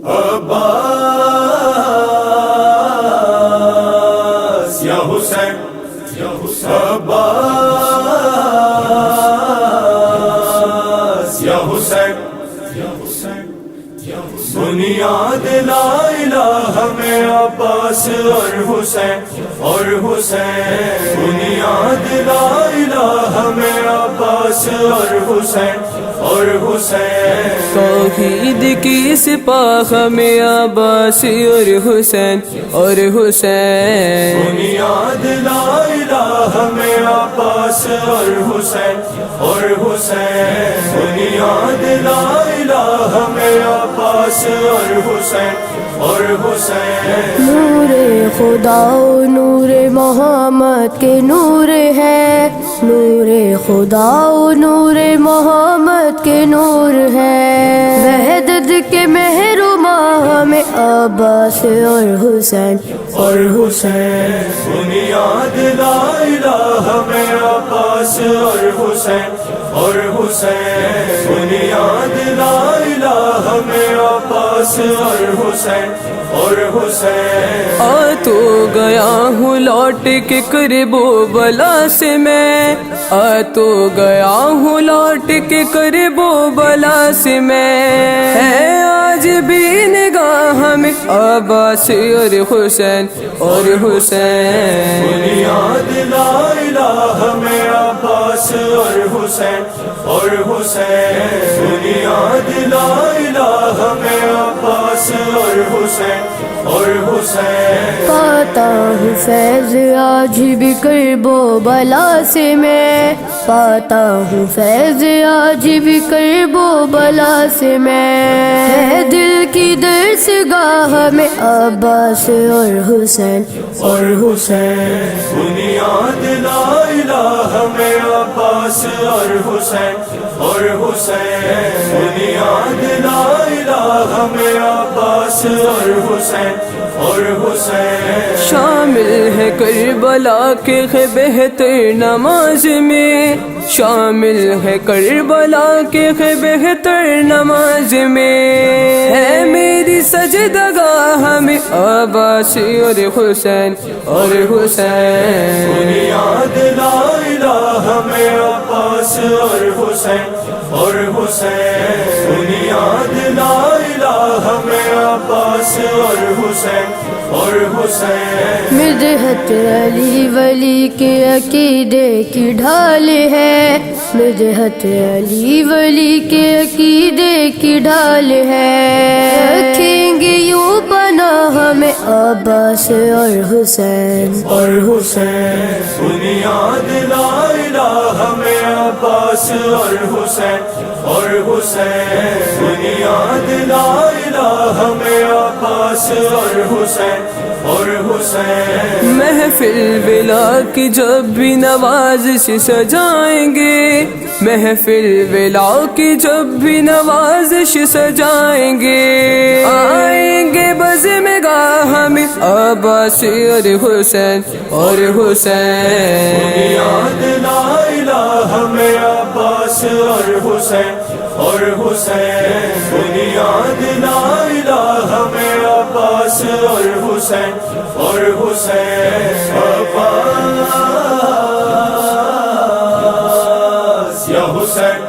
عباس یا حسین عباس یا حسین بنیاد لا الہ میں عباس اور حسین بنیاد لا الہ میں عباس اور حسین توحید کی سپاہ میں عباس اور حسین بنیاد لا الہ میں عباس اور حسین بنیاد لا الہ میں عباس اور حسین نور خدا و نور محمد کے نور ہے، نور خدا و نور محمد کے نور ہے، وحدت کے محرومہ میں عباس اور حسین بنیاد لا الہ میں عباس اور حسین بنیاد لا الہ میں عباس اور حسین آ تو گیا ہوں لوٹ کے کرب و بلا سے میں، آ تو گیا ہوں لوٹ کے کرب و بلا سے میں، ہے آج بھی نگاہ میں عباس اور حسین بنیاد لا الہ میں عباس اور حسین بنیاد لا الہ میں عباس اور حسین پاتا ہوں فیض آج بھی کرب و بلا سے میں، پاتا ہوں فیض آج بھی کرب و بلا سے میں، ہے دل کی درسگاہ میں عباس اور حسین بنیاد لا الہ میں عباس اور حسین بنیاد لا الہ میں عباس اور حسین شامل ہے کربلا کے بہتر نماز میں، شامل ہے کربلا کے بہتر نماز میں، ہے میری سجدگاہ میں عباس اور حسین بنیاد لا الہ میں عباس اور حسین بنیاد لا الہ میں عباس اور حسین مدحت علی ولی کے عقیدے کی ڈھال ہے، مدحت علی ولی کے عقیدے کی ڈھال ہے، رکھیں گے یوں پناہ میں عباس اور حسین بنیاد لا الہ میں عباس اور حسین بنیاد لا الہ میں عباس اور حسین محفل ولا کی جب بھی نوازش سجائیں گے، محفل ولا کی جب بھی نوازش سجائیں گے، آئیں گے بز میں گاہ میں عباس اور حسین بنیاد لا الہ میں عباس اور حسین بنیاد لا الہ میں عباس اور حسین عباس یا حسین